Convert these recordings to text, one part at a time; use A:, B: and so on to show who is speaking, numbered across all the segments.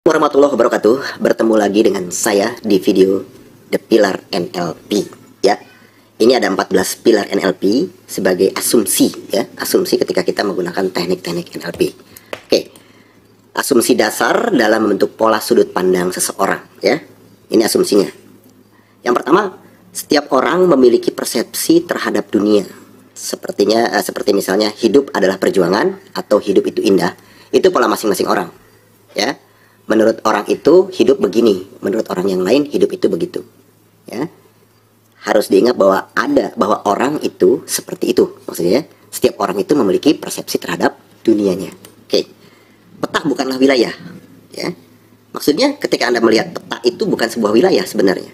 A: Warahmatullahi wabarakatuh. Bertemu lagi dengan saya di video The Pillar NLP ya. Ini ada 14 pilar NLP sebagai asumsi ya, asumsi ketika kita menggunakan teknik-teknik NLP. Oke. Asumsi dasar dalam membentuk pola sudut pandang seseorang ya. Ini asumsinya. Yang pertama, setiap orang memiliki persepsi terhadap dunia. Seperti misalnya hidup adalah perjuangan atau hidup itu indah. Itu pola masing-masing orang ya. Menurut orang itu hidup begini, menurut orang yang lain hidup itu begitu. Ya. Harus diingat bahwa orang itu seperti itu. Maksudnya setiap orang itu memiliki persepsi terhadap dunianya. Oke. Peta bukanlah wilayah, ya. Maksudnya ketika Anda melihat peta itu bukan sebuah wilayah sebenarnya.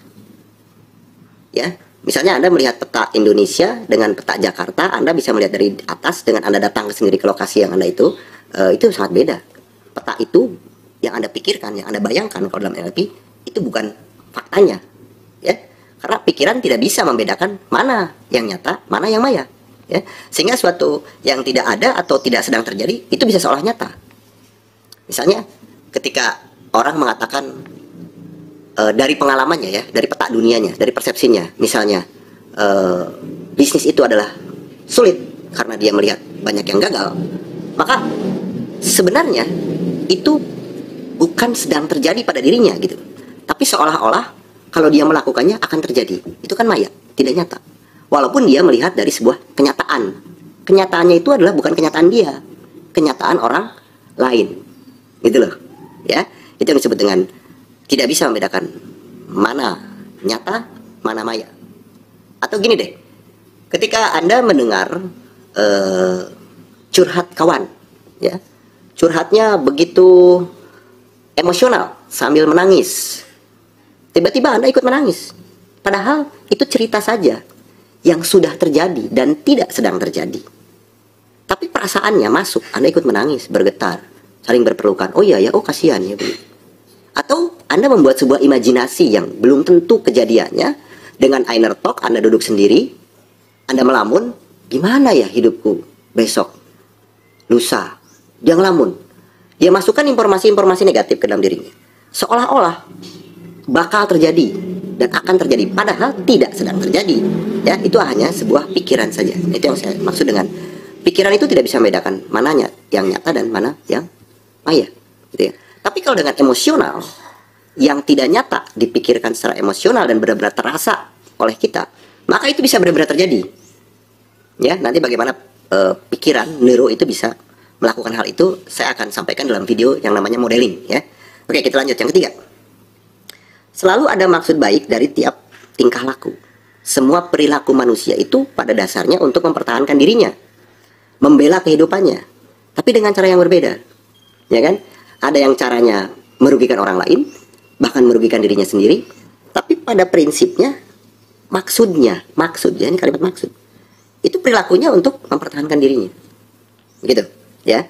A: Ya. Misalnya Anda melihat peta Indonesia dengan peta Jakarta, Anda bisa melihat dari atas dengan Anda datang sendiri ke lokasi yang Anda itu sangat beda. Peta itu yang Anda pikirkan, yang Anda bayangkan kalau dalam NLP itu bukan faktanya, ya, karena pikiran tidak bisa membedakan mana yang nyata, mana yang maya, ya, sehingga suatu yang tidak ada atau tidak sedang terjadi itu bisa seolah nyata. Misalnya ketika orang mengatakan dari pengalamannya ya, dari peta dunianya, dari persepsinya, misalnya bisnis itu adalah sulit karena dia melihat banyak yang gagal, maka sebenarnya itu bukan sedang terjadi pada dirinya gitu. Tapi seolah-olah kalau dia melakukannya akan terjadi. Itu kan maya, tidak nyata. Walaupun dia melihat dari sebuah kenyataan. Kenyataannya itu adalah bukan kenyataan dia, kenyataan orang lain. Gitu loh. Ya, itu yang disebut dengan tidak bisa membedakan mana nyata, mana maya. Atau gini deh. Ketika Anda mendengar curhat kawan, ya. Curhatnya begitu emosional sambil menangis. Tiba-tiba Anda ikut menangis. Padahal itu cerita saja yang sudah terjadi dan tidak sedang terjadi. Tapi perasaannya masuk, Anda ikut menangis, bergetar, saling berpelukan. Oh iya ya, oh kasihan ya. Atau Anda membuat sebuah imajinasi yang belum tentu kejadiannya. Dengan inner talk, Anda duduk sendiri, Anda melamun, gimana ya hidupku besok, lusa. Dia ngelamun. Dia masukkan informasi-informasi negatif ke dalam dirinya. Seolah-olah bakal terjadi dan akan terjadi, padahal tidak sedang terjadi. Ya, itu hanya sebuah pikiran saja. Itu yang saya maksud dengan pikiran itu tidak bisa membedakan mananya yang nyata dan mana yang maya. Gitu ya. Tapi kalau dengan emosional yang tidak nyata dipikirkan secara emosional dan benar-benar terasa oleh kita, maka itu bisa benar-benar terjadi. Ya, nanti bagaimana pikiran neuro itu bisa melakukan hal itu saya akan sampaikan dalam video yang namanya modeling ya. Oke, kita lanjut yang ketiga. Selalu ada maksud baik dari tiap tingkah laku. Semua perilaku manusia itu pada dasarnya untuk mempertahankan dirinya, membela kehidupannya, tapi dengan cara yang berbeda. Ya kan? Ada yang caranya merugikan orang lain, bahkan merugikan dirinya sendiri, tapi pada prinsipnya maksudnya ini kalimat maksud. Itu perilakunya untuk mempertahankan dirinya. Begitu. Ya,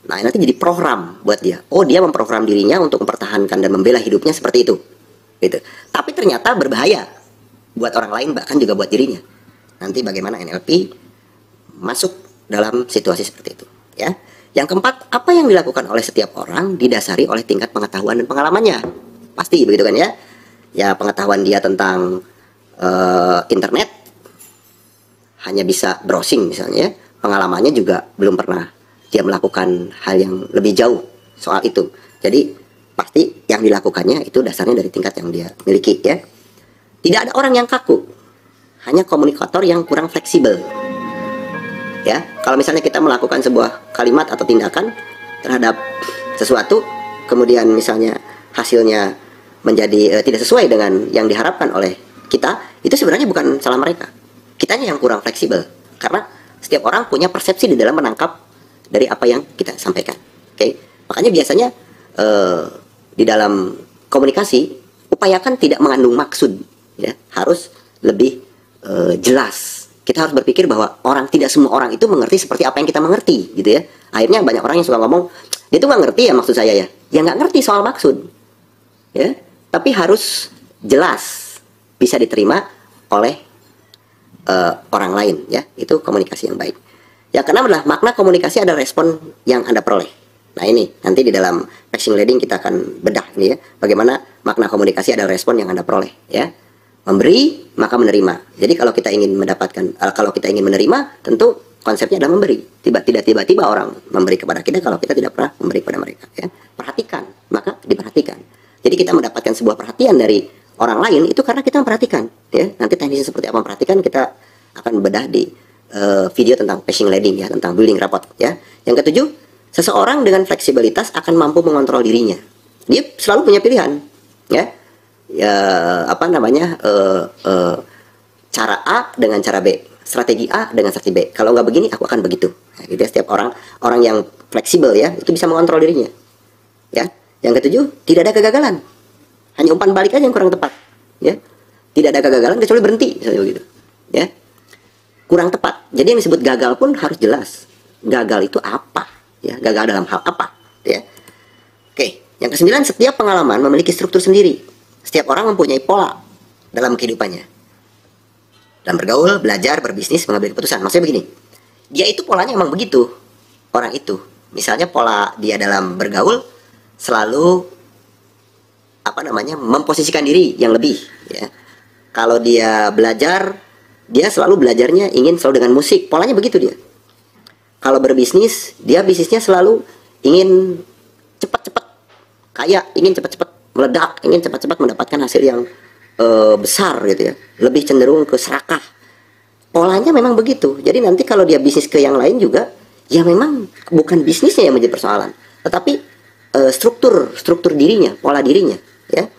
A: nah nanti jadi program buat dia. Oh, dia memprogram dirinya untuk mempertahankan dan membela hidupnya seperti itu, gitu. Tapi ternyata berbahaya buat orang lain, bahkan juga buat dirinya. Nanti bagaimana NLP masuk dalam situasi seperti itu, ya. Yang keempat, apa yang dilakukan oleh setiap orang didasari oleh tingkat pengetahuan dan pengalamannya. Pasti begitu kan ya? Ya, pengetahuan dia tentang internet hanya bisa browsing misalnya. Pengalamannya juga belum pernah dia melakukan hal yang lebih jauh soal itu. Jadi pasti yang dilakukannya itu dasarnya dari tingkat yang dia miliki ya. Tidak ada orang yang kaku, hanya komunikator yang kurang fleksibel. Ya, kalau misalnya kita melakukan sebuah kalimat atau tindakan terhadap sesuatu, kemudian misalnya hasilnya menjadi tidak sesuai dengan yang diharapkan oleh kita, itu sebenarnya bukan salah mereka. Kitanya yang kurang fleksibel. Karena setiap orang punya persepsi di dalam menangkap dari apa yang kita sampaikan. Oke, makanya biasanya di dalam komunikasi upayakan tidak mengandung maksud, ya, harus lebih jelas. Kita harus berpikir bahwa tidak semua orang itu mengerti seperti apa yang kita mengerti, gitu ya. Akhirnya banyak orang yang suka ngomong, dia tuh nggak ngerti ya maksud saya ya. Ya nggak ngerti soal maksud, ya. Tapi harus jelas, bisa diterima oleh orang lain, ya. Itu komunikasi yang baik. Yang keenam adalah makna komunikasi adalah respon yang Anda peroleh. Nah ini nanti di dalam passing leading kita akan bedah ini ya, bagaimana makna komunikasi adalah respon yang Anda peroleh ya. Memberi maka menerima. Jadi kalau kita ingin mendapatkan, kalau kita ingin menerima, tentu konsepnya adalah memberi. Tiba-tiba orang memberi kepada kita kalau kita tidak pernah memberi kepada mereka ya. Perhatikan, maka diperhatikan. Jadi kita mendapatkan sebuah perhatian dari orang lain itu karena kita memperhatikan ya. Nanti teknisnya seperti apa memperhatikan kita akan bedah di video tentang passing leading ya, tentang building rapport ya. Yang ketujuh, seseorang dengan fleksibilitas akan mampu mengontrol dirinya. Dia selalu punya pilihan ya. Cara A dengan cara B, strategi A dengan strategi B. Kalau nggak begini aku akan begitu. Nah, gitu ya, setiap orang yang fleksibel ya itu bisa mengontrol dirinya ya. Yang ketujuh, tidak ada kegagalan, hanya umpan balik aja yang kurang tepat ya. Tidak ada kegagalan kecuali berhenti misalnya begitu ya. Kurang tepat. Jadi yang disebut gagal pun harus jelas. Gagal itu apa ya, gagal dalam hal apa ya. Oke, yang kesembilan, setiap pengalaman memiliki struktur sendiri. Setiap orang mempunyai pola dalam kehidupannya. Dalam bergaul, belajar, berbisnis, mengambil keputusan. Maksudnya begini, dia itu polanya emang begitu. Orang itu. Misalnya pola dia dalam bergaul selalu memposisikan diri yang lebih ya. Kalau dia belajar, dia selalu belajarnya ingin selalu dengan musik. Polanya begitu dia. Kalau berbisnis, dia bisnisnya selalu ingin cepat-cepat kaya, ingin cepat-cepat meledak, ingin cepat-cepat mendapatkan hasil yang besar gitu ya, lebih cenderung ke serakah. Polanya memang begitu. Jadi nanti kalau dia bisnis ke yang lain juga, ya memang bukan bisnisnya yang menjadi persoalan, tetapi struktur dirinya, pola dirinya ya.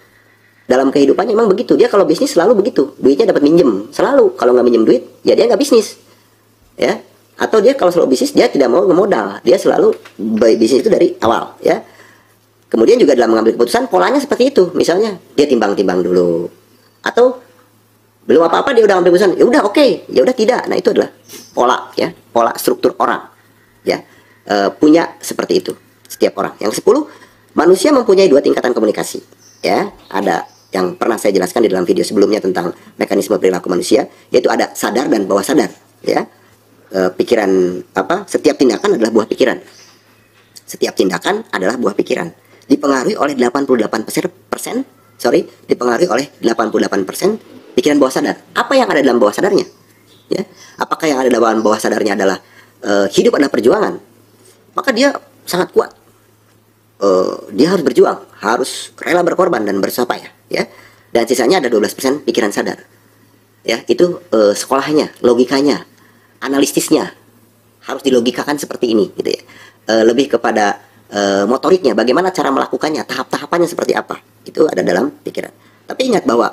A: Dalam kehidupannya memang begitu. Dia kalau bisnis selalu begitu, duitnya dapat minjem selalu. Kalau nggak minjem duit, ya dia nggak bisnis ya. Atau dia kalau selalu bisnis, dia tidak mau ngemodal, dia selalu bisnis itu dari awal ya. Kemudian juga dalam mengambil keputusan polanya seperti itu. Misalnya dia timbang-timbang dulu, atau belum apa-apa dia udah ambil keputusan, ya udah oke, ya udah tidak. Nah itu adalah pola ya, pola struktur orang ya. Punya seperti itu setiap orang. Yang ke-10, manusia mempunyai dua tingkatan komunikasi ya. Ada yang pernah saya jelaskan di dalam video sebelumnya tentang mekanisme perilaku manusia, yaitu ada sadar dan bawah sadar ya. Pikiran setiap tindakan adalah buah pikiran. Setiap tindakan adalah buah pikiran. Dipengaruhi oleh 88% pikiran bawah sadar. Apa yang ada dalam bawah sadarnya? Ya, apakah yang ada dalam bawah sadarnya adalah hidup adalah perjuangan? Maka dia sangat kuat. Dia harus berjuang, harus rela berkorban dan bersusah payah, ya. Dan sisanya ada 12% pikiran sadar. Ya, itu sekolahnya, logikanya, analisisnya harus dilogikakan seperti ini, gitu ya. Lebih kepada motoriknya, bagaimana cara melakukannya, tahap-tahapannya seperti apa, itu ada dalam pikiran. Tapi ingat bahwa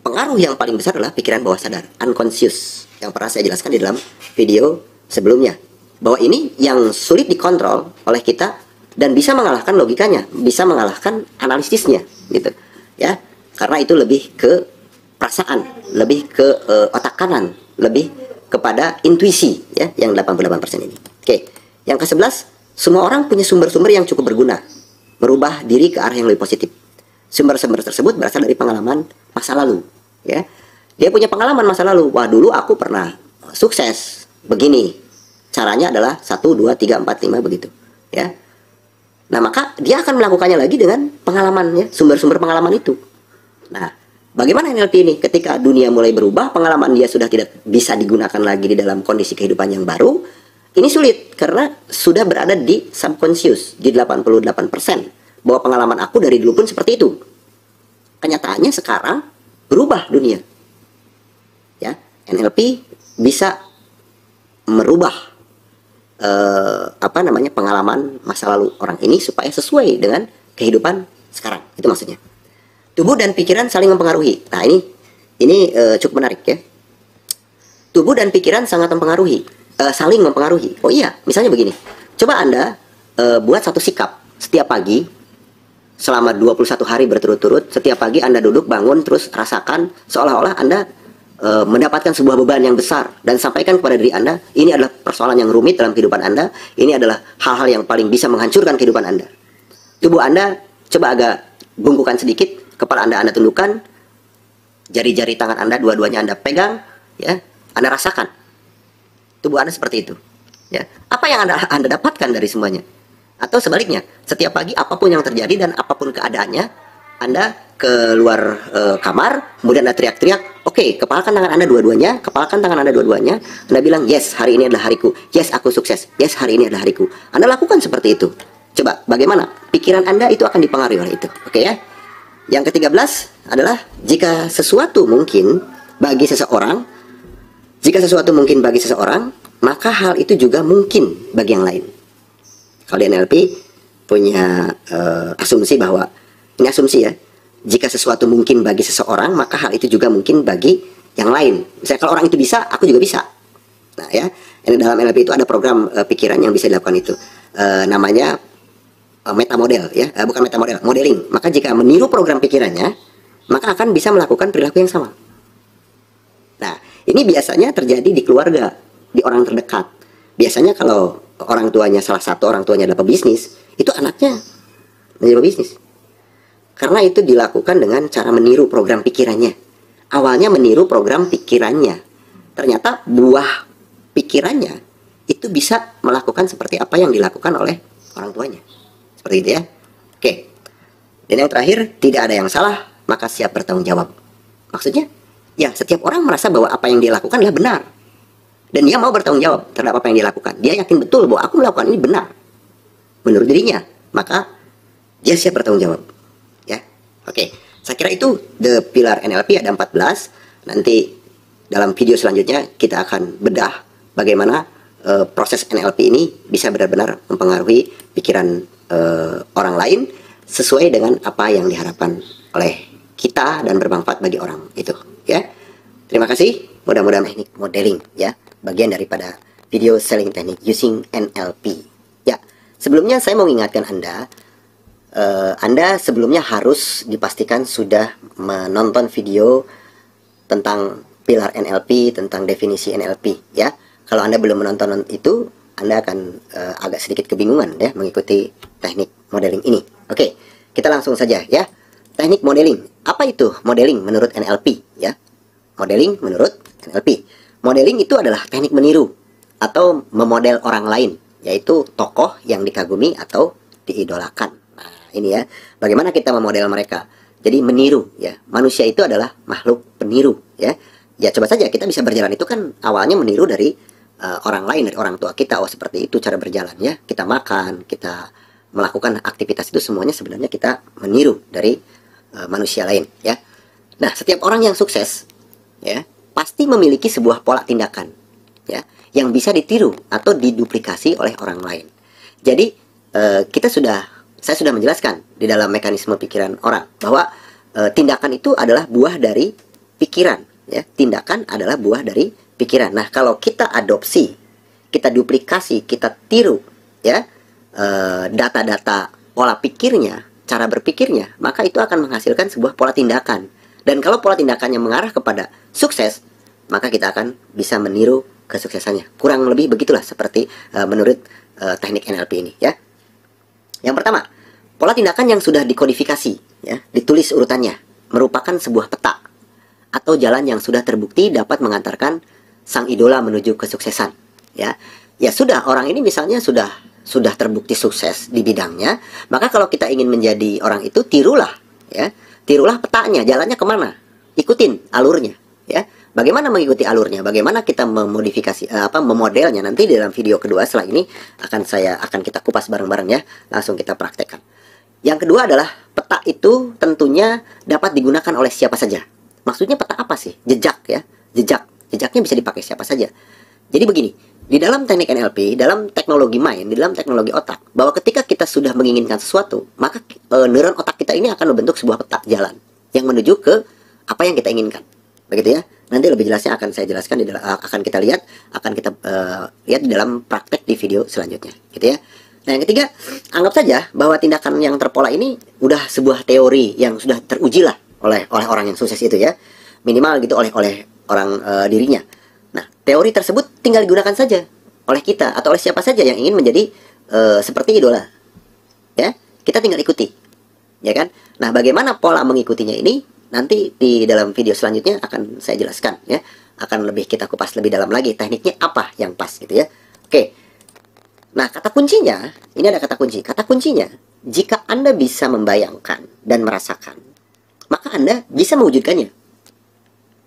A: pengaruh yang paling besar adalah pikiran bawah sadar, unconscious, yang pernah saya jelaskan di dalam video sebelumnya, bahwa ini yang sulit dikontrol oleh kita dan bisa mengalahkan logikanya, bisa mengalahkan analisisnya, gitu ya. Karena itu lebih ke perasaan, lebih ke otak kanan, lebih kepada intuisi ya, yang 88% ini. Oke, yang ke-11, semua orang punya sumber-sumber yang cukup berguna, merubah diri ke arah yang lebih positif. Sumber-sumber tersebut berasal dari pengalaman masa lalu, ya. Dia punya pengalaman masa lalu. Wah, dulu aku pernah sukses begini. Caranya adalah 1, 2, 3, 4, 5 begitu, ya. Nah, maka dia akan melakukannya lagi dengan pengalamannya, sumber-sumber pengalaman itu. Nah, bagaimana NLP ini? Ketika dunia mulai berubah, pengalaman dia sudah tidak bisa digunakan lagi di dalam kondisi kehidupan yang baru. Ini sulit karena sudah berada di subconscious, di 88%, bahwa pengalaman aku dari dulu pun seperti itu. Kenyataannya sekarang berubah dunia. Ya, NLP bisa merubah pengalaman masa lalu orang ini supaya sesuai dengan kehidupan sekarang. Itu maksudnya. Tubuh dan pikiran saling mempengaruhi. Nah, ini cukup menarik ya. Tubuh dan pikiran sangat mempengaruhi. Saling mempengaruhi. Oh iya, misalnya begini. Coba Anda buat satu sikap setiap pagi selama 21 hari berturut-turut. Setiap pagi Anda duduk, bangun, terus rasakan seolah-olah Anda mendapatkan sebuah beban yang besar dan sampaikan kepada diri Anda, ini adalah persoalan yang rumit dalam kehidupan Anda. Ini adalah hal-hal yang paling bisa menghancurkan kehidupan Anda. Tubuh Anda coba agak bungkukan sedikit, kepala Anda tundukkan, jari-jari tangan Anda dua-duanya Anda pegang, ya. Anda rasakan tubuh Anda seperti itu, Ya, apa yang Anda dapatkan dari semuanya? Atau sebaliknya, setiap pagi apapun yang terjadi dan apapun keadaannya, Anda keluar kamar, kemudian Anda teriak-teriak, oke, kepalkan tangan Anda dua-duanya, kepalkan tangan Anda dua-duanya, Anda bilang, yes, hari ini adalah hariku, yes, aku sukses, yes, hari ini adalah hariku. Anda lakukan seperti itu. Coba, bagaimana? Pikiran Anda itu akan dipengaruhi oleh itu, oke ya? Yang ke-13 adalah, jika sesuatu mungkin bagi seseorang, maka hal itu juga mungkin bagi yang lain. Kalau di NLP punya asumsi bahwa, ini asumsi ya, jika sesuatu mungkin bagi seseorang, maka hal itu juga mungkin bagi yang lain. Misalnya kalau orang itu bisa, aku juga bisa. Nah ya, ini dalam NLP itu ada program pikiran yang bisa dilakukan itu. Namanya metamodel ya, bukan metamodel, modeling. Maka jika meniru program pikirannya, maka akan bisa melakukan perilaku yang sama. Nah, ini biasanya terjadi di keluarga, di orang terdekat. Biasanya kalau orang tuanya, salah satu orang tuanya adalah pebisnis, itu anaknya menjadi pebisnis. Karena itu dilakukan dengan cara meniru program pikirannya. Awalnya meniru program pikirannya. Ternyata buah pikirannya itu bisa melakukan seperti apa yang dilakukan oleh orang tuanya. Seperti itu ya. Oke. Dan yang terakhir, tidak ada yang salah, maka siap bertanggung jawab. Maksudnya, ya setiap orang merasa bahwa apa yang dia lakukan adalah benar. Dan dia mau bertanggung jawab terhadap apa yang dia lakukan. Dia yakin betul bahwa aku melakukan ini benar menurut dirinya. Maka dia siap bertanggung jawab. Ya, oke. Saya kira itu the pilar NLP ada 14. Nanti dalam video selanjutnya kita akan bedah bagaimana proses NLP ini bisa benar-benar mempengaruhi pikiran orang lain sesuai dengan apa yang diharapkan oleh kita dan bermanfaat bagi orang itu. Ya, terima kasih. Mudah-mudahan teknik modeling ya, bagian daripada video selling teknik using NLP. Ya, sebelumnya saya mau mengingatkan Anda sebelumnya harus dipastikan sudah menonton video tentang pilar NLP, tentang definisi NLP ya. Kalau Anda belum menonton itu, Anda akan agak sedikit kebingungan ya mengikuti teknik modeling ini. Oke, kita langsung saja ya. Teknik modeling. Apa itu modeling menurut NLP ya? Modeling menurut NLP. Modeling itu adalah teknik meniru atau memodel orang lain, yaitu tokoh yang dikagumi atau diidolakan. Nah, ini ya, bagaimana kita memodel mereka. Jadi meniru ya. Manusia itu adalah makhluk peniru ya. Ya coba saja kita bisa berjalan itu kan awalnya meniru dari orang lain, dari orang tua kita. Oh, seperti itu cara berjalan ya. Kita makan, kita melakukan aktivitas itu semuanya sebenarnya kita meniru dari manusia lain ya. Nah, setiap orang yang sukses ya pasti memiliki sebuah pola tindakan ya yang bisa ditiru atau diduplikasi oleh orang lain. Jadi saya sudah menjelaskan di dalam mekanisme pikiran orang bahwa tindakan itu adalah buah dari pikiran ya. Tindakan adalah buah dari pikiran. Nah, kalau kita adopsi, kita duplikasi, kita tiru ya data-data pola pikirnya, cara berpikirnya, maka itu akan menghasilkan sebuah pola tindakan. Dan kalau pola tindakannya mengarah kepada sukses, maka kita akan bisa meniru kesuksesannya. Kurang lebih begitulah seperti menurut teknik NLP ini ya. Yang pertama, pola tindakan yang sudah dikodifikasi ya, ditulis urutannya, merupakan sebuah peta atau jalan yang sudah terbukti dapat mengantarkan sang idola menuju kesuksesan ya. Ya sudah, orang ini misalnya sudah terbukti sukses di bidangnya, maka kalau kita ingin menjadi orang itu, tirulah ya. Tirulah petanya, jalannya kemana, ikutin alurnya ya. Bagaimana mengikuti alurnya, bagaimana kita memodifikasi memodelnya, nanti di dalam video kedua setelah ini akan kita kupas bareng-bareng ya, langsung kita praktekkan. Yang kedua adalah peta itu tentunya dapat digunakan oleh siapa saja. Maksudnya peta apa sih? Jejak ya, jejaknya bisa dipakai siapa saja. Jadi begini, di dalam teknik NLP, dalam teknologi mind, di dalam teknologi otak, bahwa ketika kita sudah menginginkan sesuatu, maka neuron otak kita ini akan membentuk sebuah peta jalan yang menuju ke apa yang kita inginkan. Begitu ya. Nanti lebih jelasnya akan saya jelaskan akan kita lihat di dalam praktek di video selanjutnya, gitu ya. Nah, yang ketiga, anggap saja bahwa tindakan yang terpola ini udah sebuah teori yang sudah teruji lah oleh orang yang sukses itu ya. Minimal gitu oleh orang dirinya. Nah, teori tersebut tinggal digunakan saja oleh kita atau oleh siapa saja yang ingin menjadi seperti idola. Ya, kita tinggal ikuti. Ya kan? Nah, bagaimana pola mengikutinya ini? Nanti di dalam video selanjutnya akan saya jelaskan ya. Akan lebih kita kupas lebih dalam lagi tekniknya apa yang pas gitu ya. Oke. Nah, kata kuncinya, ini ada kata kunci. Kata kuncinya, jika Anda bisa membayangkan dan merasakan, maka Anda bisa mewujudkannya.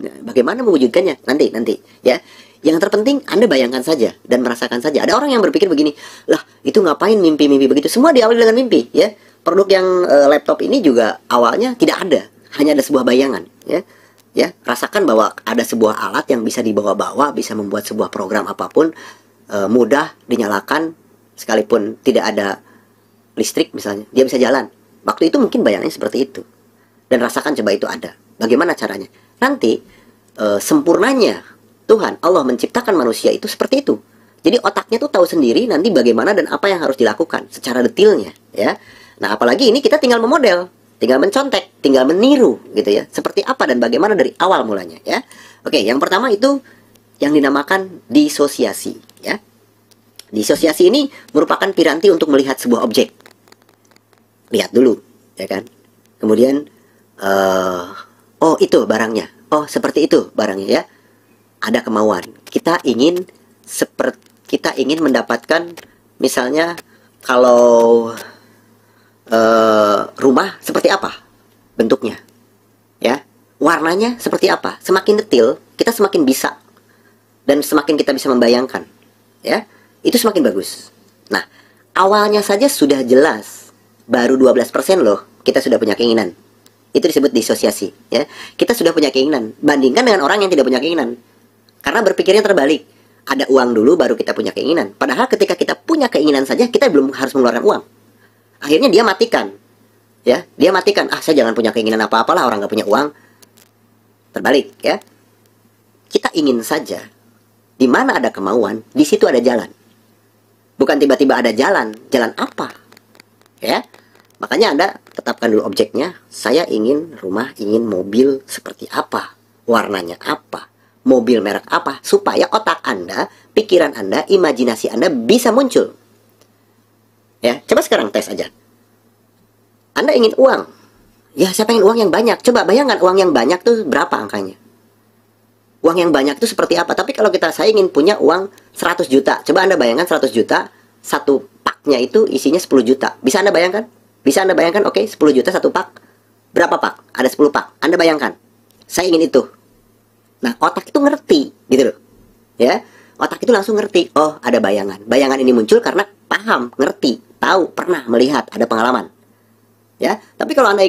A: Nah, bagaimana mewujudkannya? Nanti ya. Yang terpenting Anda bayangkan saja dan merasakan saja. Ada orang yang berpikir begini, lah itu ngapain mimpi-mimpi begitu? Semua diawali dengan mimpi, ya. Produk yang laptop ini juga awalnya tidak ada, hanya ada sebuah bayangan, ya. Ya, rasakan bahwa ada sebuah alat yang bisa dibawa-bawa, bisa membuat sebuah program apapun mudah dinyalakan, sekalipun tidak ada listrik misalnya, dia bisa jalan. Waktu itu mungkin bayangannya seperti itu. Dan rasakan coba itu ada. Bagaimana caranya? Nanti sempurnanya Tuhan Allah menciptakan manusia itu seperti itu. Jadi otaknya tuh tahu sendiri nanti bagaimana dan apa yang harus dilakukan secara detailnya, ya. Nah, apalagi ini kita tinggal memodel, tinggal mencontek, tinggal meniru gitu ya. Seperti apa dan bagaimana dari awal mulanya, ya. Oke, yang pertama itu yang dinamakan disosiasi, ya. Disosiasi ini merupakan piranti untuk melihat sebuah objek. Lihat dulu, ya kan. Kemudian oh itu barangnya. Oh, seperti itu barangnya, ya. Ada kemauan. Kita ingin mendapatkan, misalnya kalau rumah seperti apa bentuknya, ya, warnanya seperti apa. Semakin detail kita semakin bisa, dan semakin kita bisa membayangkan, ya, itu semakin bagus. Nah, awalnya saja sudah jelas, baru 12% loh kita sudah punya keinginan. Itu disebut disosiasi, ya. Kita sudah punya keinginan, bandingkan dengan orang yang tidak punya keinginan. Karena berpikirnya terbalik. Ada uang dulu baru kita punya keinginan. Padahal ketika kita punya keinginan saja, kita belum harus mengeluarkan uang. Akhirnya dia matikan. Ya, dia matikan. Ah, saya jangan punya keinginan apa-apalah, orang nggak punya uang. Terbalik, ya. Kita ingin saja, di mana ada kemauan, di situ ada jalan. Bukan tiba-tiba ada jalan. Jalan apa? Ya. Makanya Anda tetapkan dulu objeknya. Saya ingin rumah, ingin mobil seperti apa? Warnanya apa? Mobil merek apa, supaya otak Anda, pikiran Anda, imajinasi Anda bisa muncul. Ya, coba sekarang tes aja. Anda ingin uang. Ya, saya pengen uang yang banyak. Coba bayangkan uang yang banyak tuh berapa angkanya. Uang yang banyak itu seperti apa? Tapi kalau saya ingin punya uang 100 juta. Coba Anda bayangkan 100 juta, satu paknya itu isinya 10 juta. Bisa Anda bayangkan? Bisa Anda bayangkan, oke, 10 juta satu pak. Berapa pak? Ada 10 pak. Anda bayangkan. Saya ingin itu. Nah, otak itu ngerti, gitu loh. Ya, otak itu langsung ngerti. Oh, ada bayangan. Bayangan ini muncul karena paham, ngerti, tahu, pernah melihat, ada pengalaman. Ya, tapi kalau Anda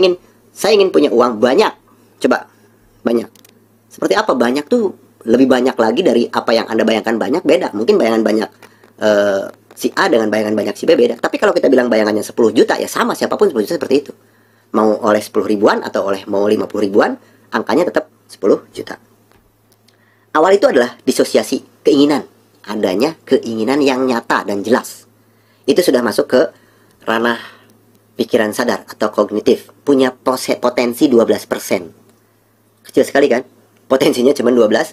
A: saya ingin punya uang banyak. Coba, banyak. Seperti apa banyak tuh? Lebih banyak lagi dari apa yang Anda bayangkan banyak, beda. Mungkin bayangan banyak si A dengan bayangan banyak si B beda. Tapi kalau kita bilang bayangannya 10 juta, ya sama, siapapun 10 juta seperti itu. Mau oleh 10 ribuan atau mau 50 ribuan, angkanya tetap 10 juta. Awal itu adalah disosiasi, keinginan. Adanya keinginan yang nyata dan jelas. Itu sudah masuk ke ranah pikiran sadar atau kognitif. Punya potensi 12%. Kecil sekali kan? Potensinya cuma 12%.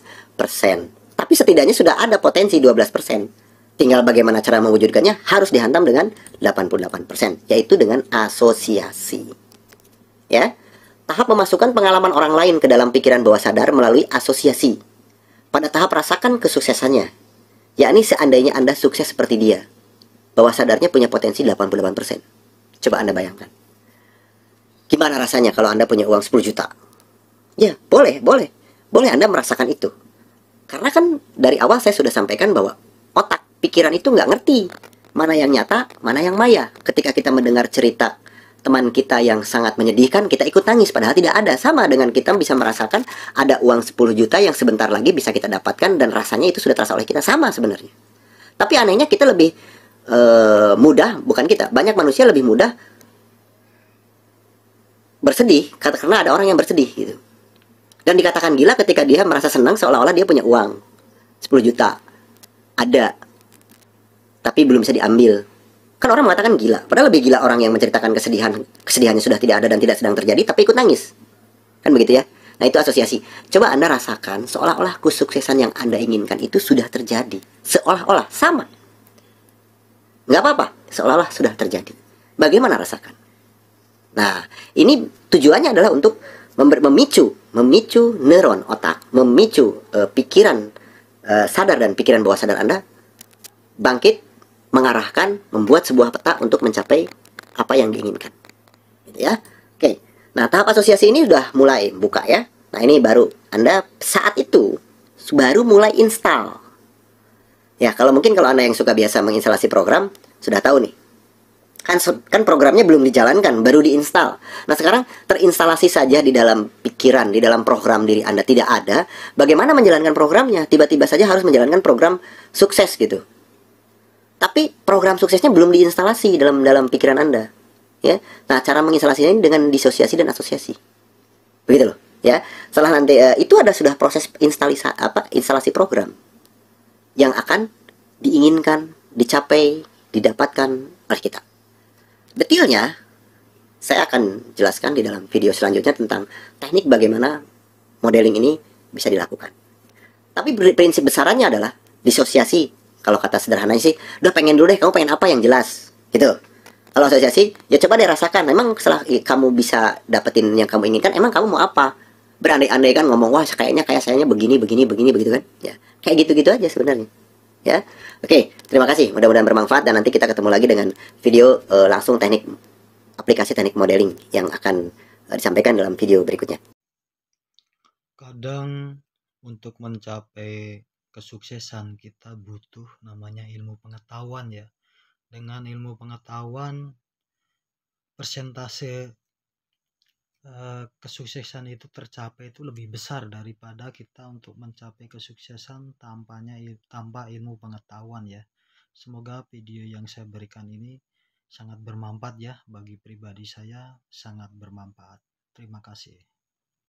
A: Tapi setidaknya sudah ada potensi 12%. Tinggal bagaimana cara mewujudkannya harus dihantam dengan 88%. Yaitu dengan asosiasi. Ya, tahap memasukkan pengalaman orang lain ke dalam pikiran bawah sadar melalui asosiasi. Pada tahap rasakan kesuksesannya, yakni seandainya Anda sukses seperti dia, bawah sadarnya punya potensi 88%. Coba Anda bayangkan. Gimana rasanya kalau Anda punya uang 10 juta? Ya, boleh Anda merasakan itu. Karena kan dari awal saya sudah sampaikan bahwa otak, pikiran itu nggak ngerti mana yang nyata, mana yang maya. Ketika kita mendengar cerita teman kita yang sangat menyedihkan, kita ikut nangis, padahal tidak ada. Sama dengan kita bisa merasakan ada uang 10 juta yang sebentar lagi bisa kita dapatkan, dan rasanya itu sudah terasa oleh kita, sama sebenarnya. Tapi anehnya kita lebih mudah, bukan kita, banyak manusia lebih mudah bersedih karena ada orang yang bersedih gitu. Dan dikatakan gila ketika dia merasa senang seolah-olah dia punya uang 10 juta. Ada, tapi belum bisa diambil. Kan orang mengatakan gila, padahal lebih gila orang yang menceritakan kesedihannya sudah tidak ada dan tidak sedang terjadi, tapi ikut nangis. Kan begitu ya? Nah, itu asosiasi. Coba Anda rasakan seolah-olah kesuksesan yang Anda inginkan itu sudah terjadi. Seolah-olah, sama. Nggak apa-apa, seolah-olah sudah terjadi. Bagaimana rasakan? Nah, ini tujuannya adalah untuk memicu neuron otak, memicu pikiran sadar dan pikiran bawah sadar Anda bangkit mengarahkan, membuat sebuah peta untuk mencapai apa yang diinginkan. Gitu ya. Oke. Nah, tahap asosiasi ini udah mulai buka ya. Nah, ini baru Anda saat itu baru mulai install. Ya, kalau Anda yang suka biasa menginstalasi program, sudah tahu nih. Kan programnya belum dijalankan, baru diinstal. Nah, sekarang terinstalasi saja di dalam pikiran, di dalam program diri Anda tidak ada. Bagaimana menjalankan programnya? Tiba-tiba saja harus menjalankan program sukses gitu. Tapi program suksesnya belum diinstalasi dalam pikiran Anda. Ya. Nah, cara menginstalasinya ini dengan disosiasi dan asosiasi. Begitu loh, ya. Setelah nanti itu ada sudah proses instalasi program yang akan diinginkan, dicapai, didapatkan oleh kita. Detailnya saya akan jelaskan di dalam video selanjutnya tentang teknik bagaimana modeling ini bisa dilakukan. Tapi prinsip besarannya adalah disosiasi. Kalau kata sederhananya sih, udah pengen dulu deh, kamu pengen apa yang jelas, gitu. Kalau asosiasi, ya coba deh rasakan. Emang setelah kamu bisa dapetin yang kamu inginkan, emang kamu mau apa? Berandai-andai kan ngomong, wah kayaknya kayak sayanya begini, begitu kan? Ya, kayak gitu-gitu aja sebenarnya. Ya, oke. Terima kasih. Mudah-mudahan bermanfaat dan nanti kita ketemu lagi dengan video langsung aplikasi teknik modeling yang akan disampaikan dalam video berikutnya.
B: Kadang untuk mencapai kesuksesan kita butuh namanya ilmu pengetahuan ya. Dengan ilmu pengetahuan persentase kesuksesan itu tercapai itu lebih besar daripada kita untuk mencapai kesuksesan tanpa ilmu pengetahuan ya. Semoga video yang saya berikan ini sangat bermanfaat ya, bagi pribadi saya sangat bermanfaat. Terima kasih.